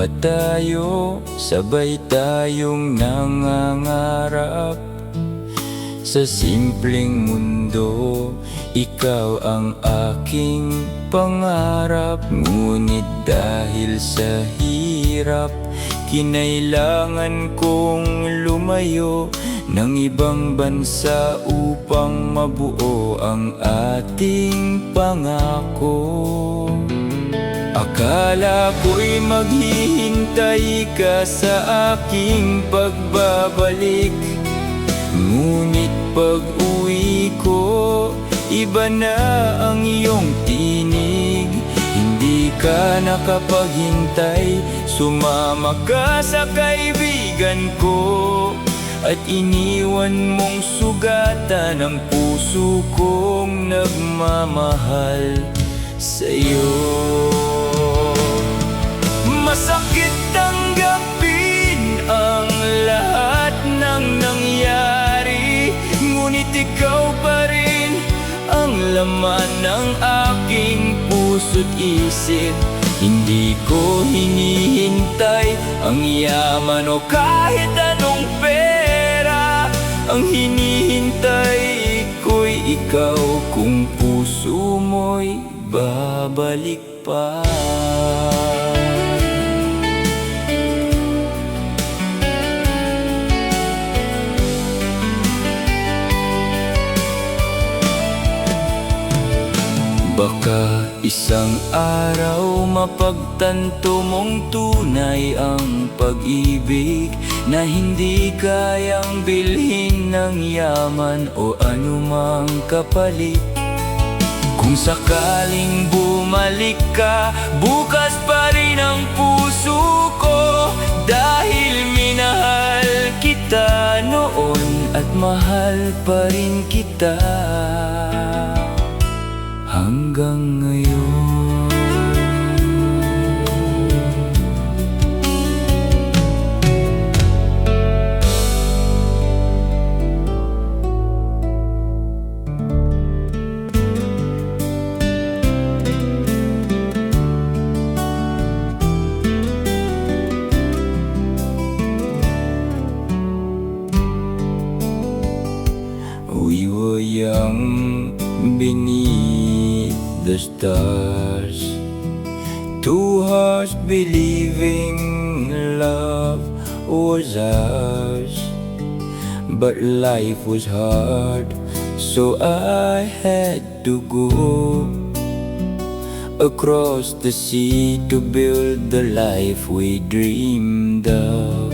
pa tayo, sabay tayong nangangarap sa simpleng mundo. Ikaw ang aking pangarap, ngunit dahil sa hirap, kinailangan kong lumayo ng ibang bansa upang mabuo ang ating pangako. Akala ko'y maghihintay ka sa aking pagbabalik, ngunit pag-uwi ko, iba na ang iyong tinig. Hindi ka nakapaghintay, sumama ka sa kaibigan ko, at iniwan mong sugatan ang puso kong nagmamahal sa'yo. Masakit tanggapin ang lahat ng nangyari, ngunit ikaw pa rin ang laman ng aking puso't isip. Hindi ko hinihintay ang yaman o kahit anong pera, ang hinihintay ko'y ikaw, kung puso mo'y babalik pa. Baka isang araw mapagtanto mong tunay ang pag-ibig, na hindi kayang bilhin ng yaman o anumang kapalit. Kung sakaling bumalik ka, bukas pa rin ang puso ko, dahil minahal kita noon at mahal pa rin kita hanggang ngayon. We were young beneath the stars, two hearts believing love was ours. But life was hard, so I had to go across the sea to build the life we dreamed of.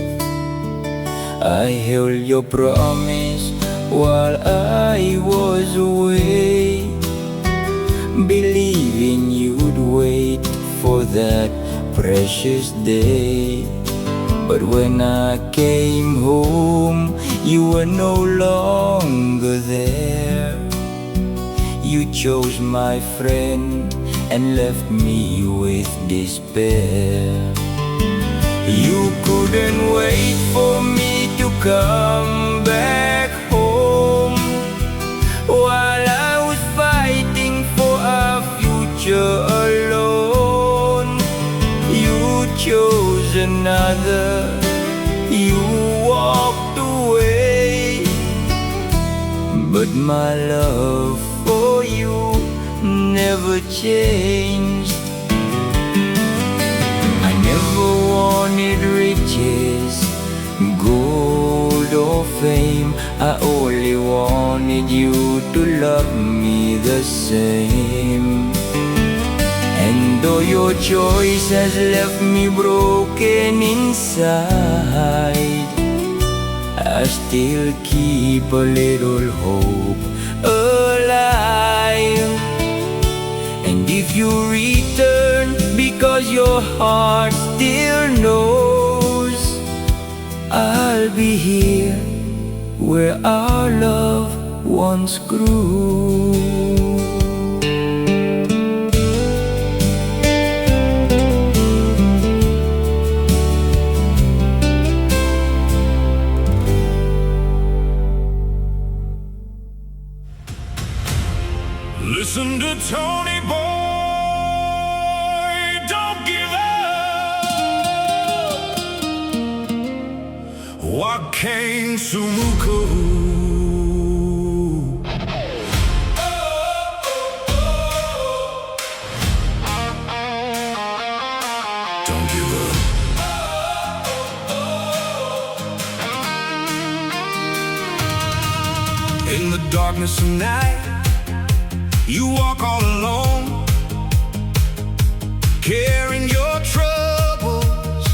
I held your promise while I was away, believing you'd wait for that precious day. But when I came home, you were no longer there. You chose my friend and left me with despair. You couldn't wait for me to come back home, while I was fighting for a future alone. You chose another, you walked away, but my love for you never changed. I never wanted riches, gold or fame. I only wanted you to love me the same. And though your choice has left me broken inside, I still keep a little hope alive. And if you return because your heart still knows, I'll be here where our love once grew. Listen to Tony Boy, don't give up. Huwag kang sumuko. Don't give up. In the darkness of night, you walk all alone, carrying your troubles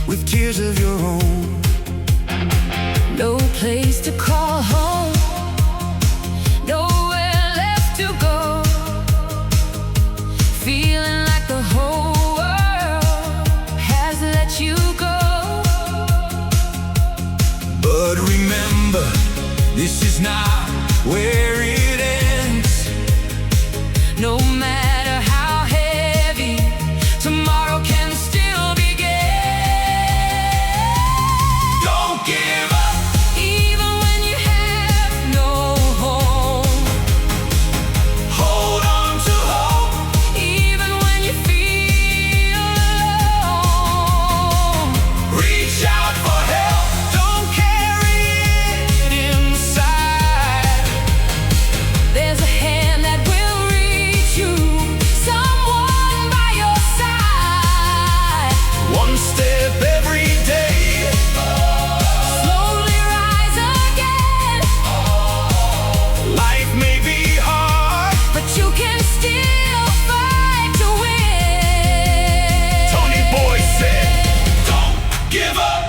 with tears of your own. No place to call home, nowhere left to go. Feeling like the whole world has let you go. But remember, this is not where it ends. No matter how heavy, tomorrow can still begin. Don't give up. Even when you have no home, Hold on to hope. even when you feel alone. Reach out for help. Don't carry it inside. There's a hand that will reach you, someone by your side. One step every day. Slowly rise again, Life may be hard. but you can still fight to win. Tony Boy said, don't give up.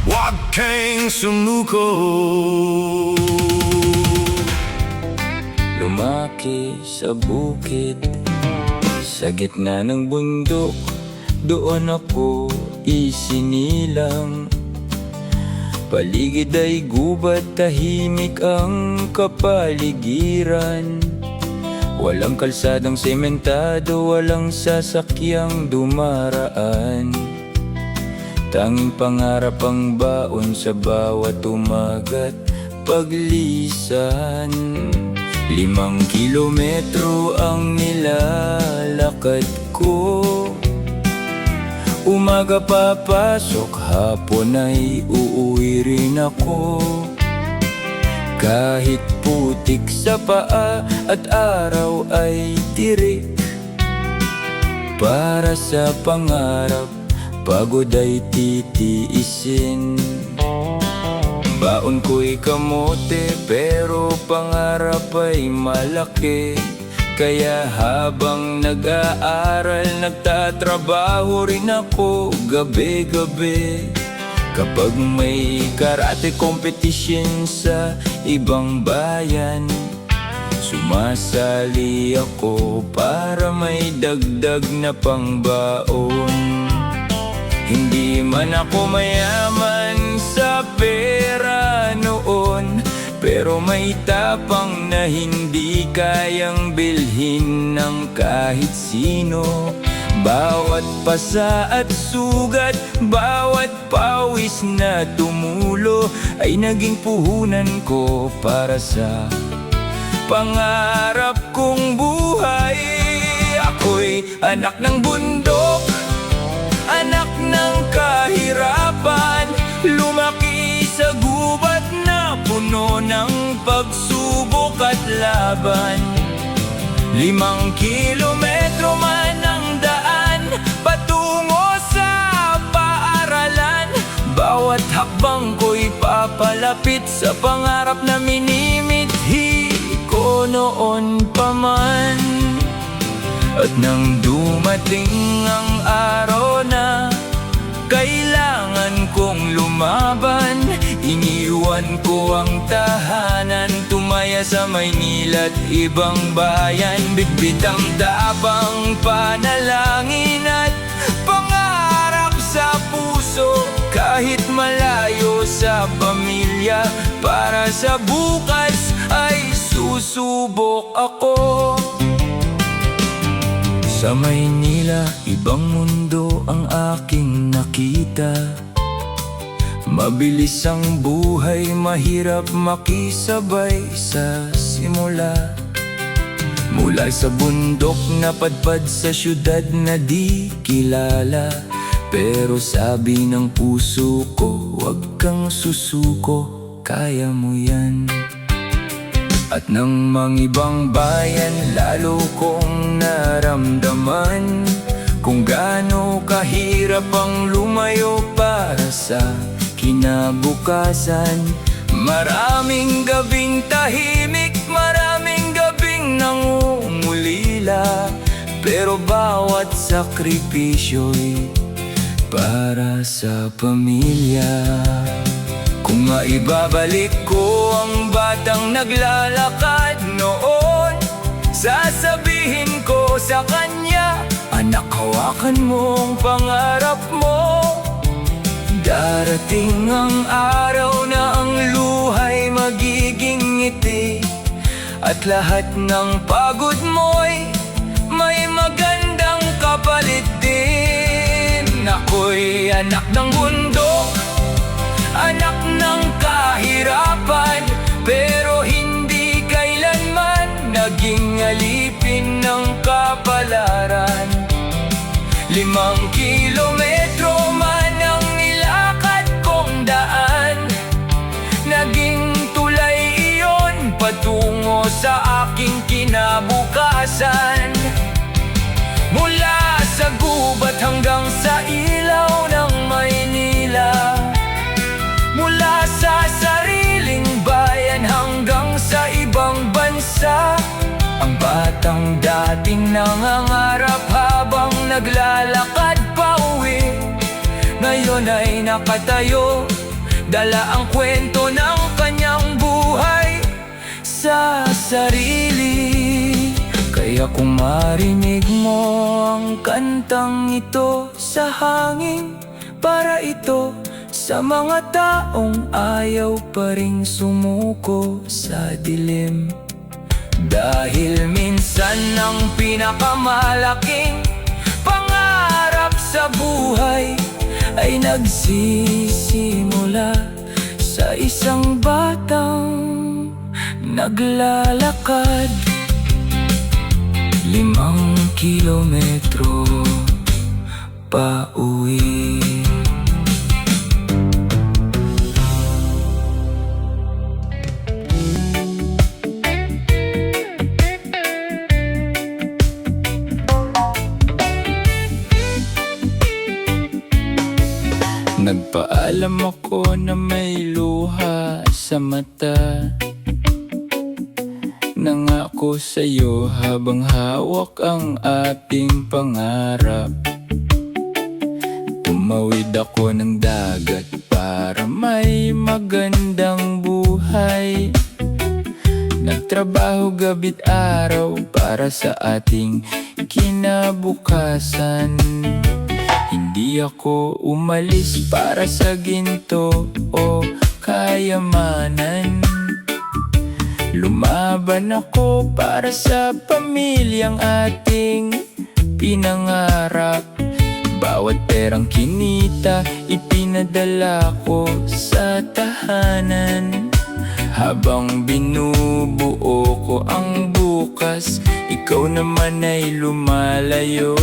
Huwag kang sumuko. Lumaki sa bukid, sa gitna ng bundok, doon ako isinilang. Paligid ay gubat, tahimik ang kapaligiran. Walang kalsadang sementado, walang sasakyang dumaraan. Tanging pangarap ang baon sa bawat umagat paglisan. 5 kilometro ang nilalakad ko. Umaga papasok, hapon ay uuwi rin ako. Kahit putik sa paa at araw ay tirik, para sa pangarap, pagod ay titiisin. Baon ko'y kamote, pero pangarap ay malaki. Kaya habang nag-aaral, nagtatrabaho rin ako gabi-gabi. Kapag may karate competition sa ibang bayan, sumasali ako para may dagdag na pangbaon. Hindi man ako mayaman sa pera noon, pero may tapang na hindi kayang bilhin ng kahit sino. Bawat pasa at sugat, bawat pawis na tumulo, ay naging puhunan ko para sa pangarap kong buhay. Ako'y anak ng bundok, anak ng kahirapan, lumaki sa gubat na puno ng pagsubok at laban. 5 kilometro man ang daan patungo sa paaralan. Bawat hakbang ko'y papalapit sa pangarap na minimithi ko noon pa man. At nang dumating ang araw na kailangan kong lumaban, iniwan ko ang tahanan, tumaya sa Maynila at ibang bayan. Bitbit ang dabang panalangin at pangarap sa puso, kahit malayo sa pamilya, para sa bukas ay susubok ako. Sa Maynila, ibang mundo ang aking nakita. Mabilis ang buhay, mahirap makisabay sa simula. Mula sa bundok napadpad sa syudad na di kilala, Pero sabi ng puso ko, huwag kang susuko, kaya mo yan. At ng mga ibang bayan, lalo kong naramdaman kung gaano kahirap ang lumayo para sa kinabukasan. Maraming gabing tahimik, maraming gabing nangungulila, pero bawat sakripisyo'y para sa pamilya. Kung maibabalik ko ang batang naglalakad noon, sasabihin ko sa kanya, anak, hawakan mo ang pangarap mo. Darating ang araw na ang luhay magiging ngiti, at lahat ng pagod mo'y may magandang kapalit din. Ako'y anak ng bundok, anak ng kahirapan, pero hindi kailanman naging alipin ng kapalaran. 5 kilometro man ang nilakad kong daan, naging tulay iyon patungo sa aking kinabukasan. Mula sa gubat hanggang sa ilaw ng Maynila, mula sa sariling bayan hanggang sa ibang bansa, ang batang dating nangangarap habang naglalakad pa uwi, ngayon ay nakatayo, dala ang kwento ng kanyang buhay sa sarili. Kaya kung marinig mo ang kantang ito sa hangin, para ito sa mga taong ayaw pa ring sumuko sa dilim. Dahil minsan ang pinakamalaking pangarap sa buhay ay nagsisimula sa isang batang naglalakad 5 kilometro pa uwi. Nagpaalam ako na may luha sa mata, nangako sa'yo habang hawak ang ating pangarap. Tumawid ako ng dagat para may magandang buhay. Nagtrabaho gabi't araw para sa ating kinabukasan. Hindi ako umalis para sa ginto o kayamanan. Lumaban ako para sa pamilyang ating pinangarap. Bawat perang kinita, ipinadala ko sa tahanan. Habang binubuo ko ang bukas, ikaw naman ay lumalayo.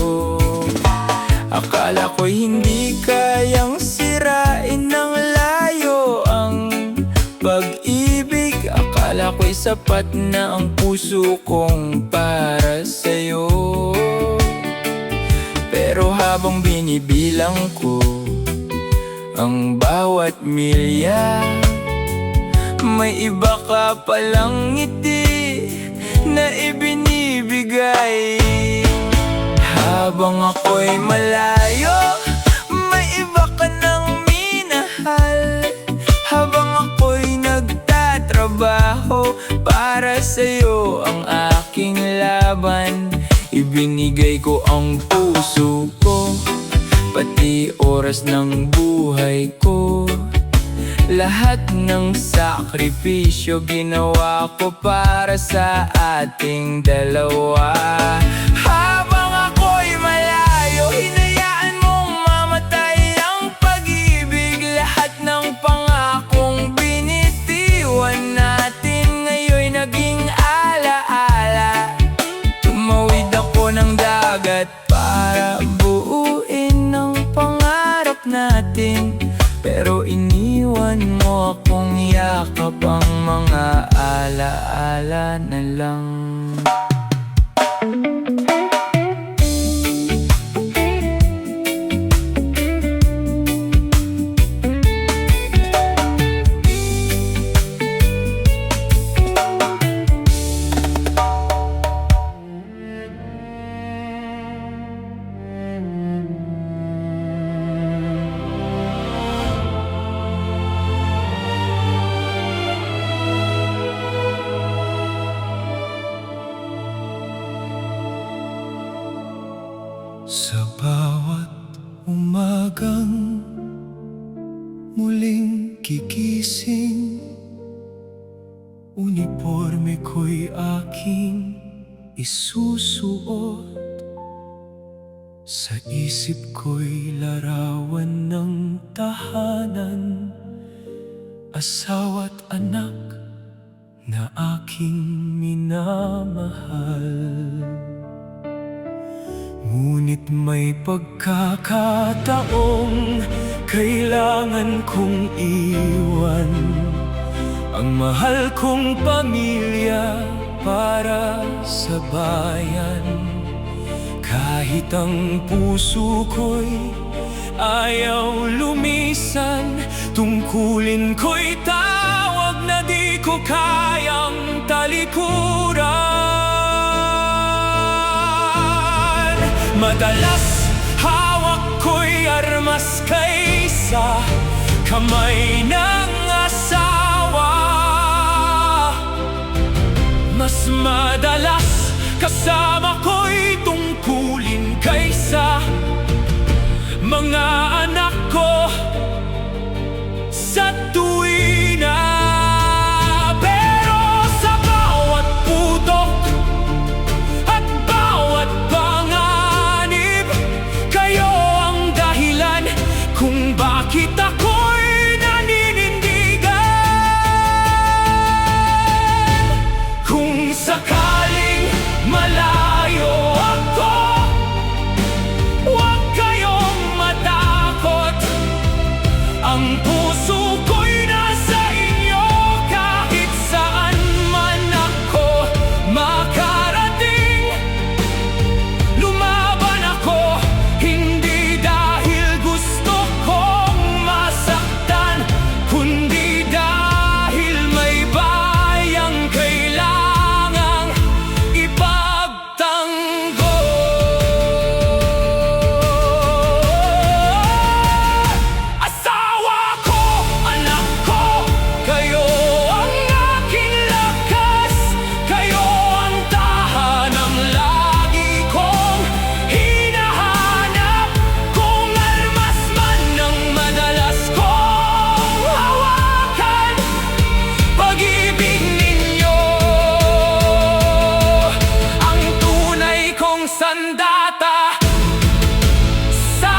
Akala ko'y hindi kayang sirain ng layo ang pag-ibig. Akala ko'y sapat na ang puso kong para sa'yo. Pero habang binibilang ko ang bawat milya, may iba ka palang ngiti na ibinibigay. Habang ako'y malayo, may iba ka nang minahal. Habang ako'y nagtatrabaho para sa'yo ang aking laban, ibinigay ko ang puso ko, pati oras ng buhay ko. Lahat ng sakripisyo ginawa ko para sa ating dalawa. Habang ako'y malayo, hinayaan mong mamatay ang pag-ibig. Lahat ng pangakong binitiwan natin ngayon'y naging alaala. Tumawid ako ng dagat para buuin ang pangarap. natin. Pero iniwan mo akong yakap, ang mga alaala na lang. Sa bawat umagang muling gigising, uniforme ko'y aking isusuot. Sa isip ko'y larawan ng tahanan, asawa't anak na aking minamahal. Ngunit may pagkakataong kailangan kong iwan ang mahal kong pamilya para sa bayan. Kahit ang puso ko'y ayaw lumisan, tungkulin ko'y tawag na di ko kayang talikuran. Madalas hawak ko'y armas kaysa kamay ng asawa. Mas madalas kasama ko'y tungkulin kaysa mga anak ko sa tuwina. Pero sa bawat putok at bawat panganib, kayo ang dahilan kung bakit ako'y naninindigan. Kung sakaling malayo ako, huwag kayong matakot. Ang puso ko'y nasa inyo, kahit saan man ako makarating. Lumaban ako, hindi dahil gusto kong masaktan, kundi dahil may bayang kailangang ipagtanggol. Asawa ko, anak ko, kayo ang aking lakas. Kayo ang tahanang lagi kong hinahanap. Kung armas man ang madalas kong hawakan, pag-ibig ninyo ang tunay kong sandata sa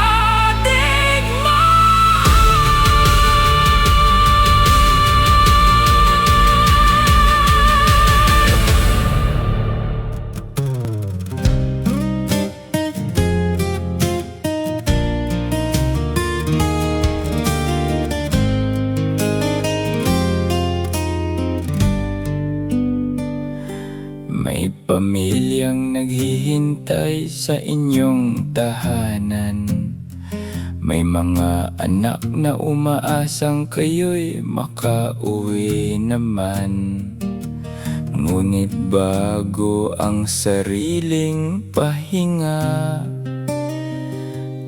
May pamilyang naghihintay sa inyong tahanan. May mga anak na umaasang kayo'y makauwi naman. Ngunit bago ang sariling pahinga,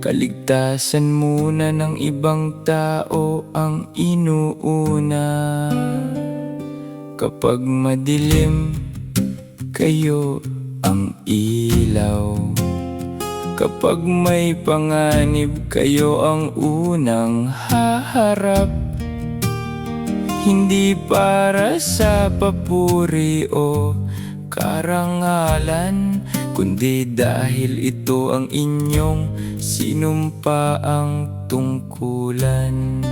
kaligtasan muna ng ibang tao ang inuuna. Kapag madilim, kayo ang ilaw. Kapag may panganib, kayo ang unang haharap. Hindi para sa papuri o karangalan, kundi dahil ito ang inyong sinumpaang tungkulan.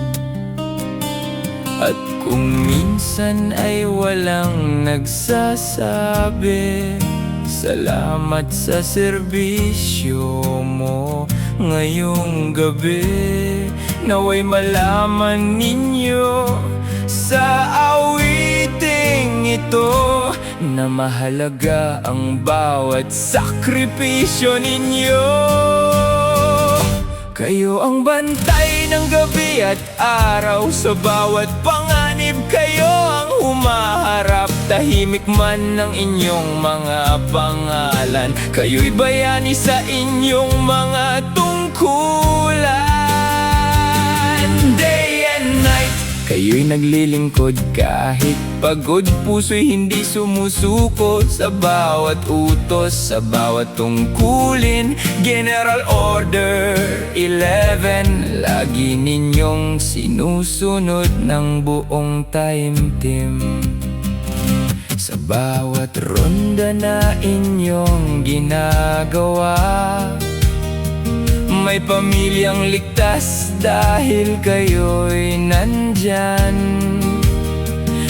At kung minsan ay walang nagsasabi, salamat sa serbisyo mo ngayong gabi. naway malaman ninyo sa awiting ito na mahalaga ang bawat sakripisyo ninyo. Kayo ang bantay ng gabi at araw, sa bawat panganib kayo ang humaharap. Tahimik man ng inyong mga pangalan, kayo'y bayani sa inyong mga tungkulan. Day and night, kayo'y naglilingkod kahit pagod. Puso'y hindi sumusuko sa bawat utos, sa bawat tungkulin. General Order 11, lagi ninyong sinusunod ng buong time team. Sa bawat ronda na inyong ginagawa, may pamilyang ligtas dahil kayo'y nandyan.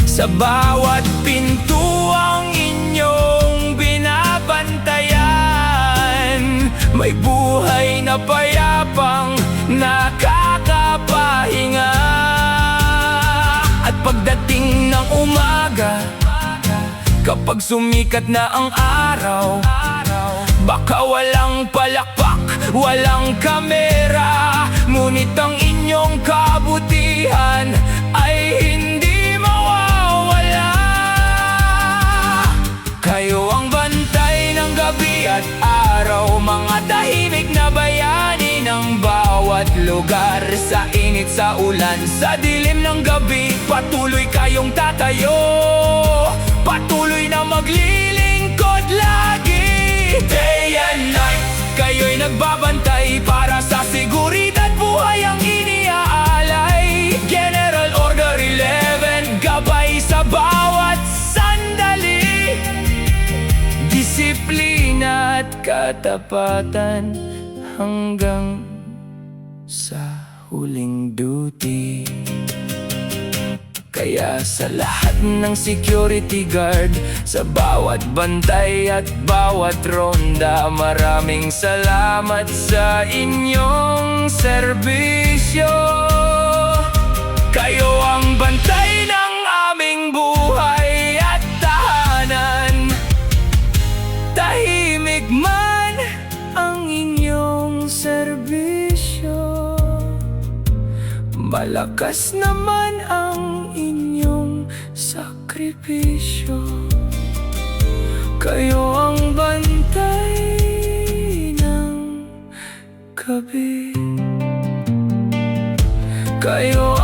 Sa bawat pintuang inyong binabantayan, may buhay na payapang nakakapahinga. At pagdating ng umaga, kapag sumikat na ang araw, baka walang palakpak, walang kamera, ngunit ang inyong kabutihan ay hindi mawawala. Kayo ang bantay ng gabi at araw, mga tahimik na bayani ng bawat lugar. Sa init, sa ulan, sa dilim ng gabi, patuloy kayong tatayo, patuloy na maglilingkod lagi. Day and night, kayo'y nagbabantay para sa seguridad, buhay ang iniaalay. General Order 11, gabay sa bawat sandali. Disiplina at katapatan hanggang sa huling duty. Kaya sa lahat ng security guard, sa bawat bantay at bawat ronda, maraming salamat sa inyong serbisyo. Kayo ang bantay ng aming buhay at tahanan. Tahimik man ang inyong serbisyo, malakas naman ang inyong sakripisyo. Kayo ang bantay ng gabi, kayo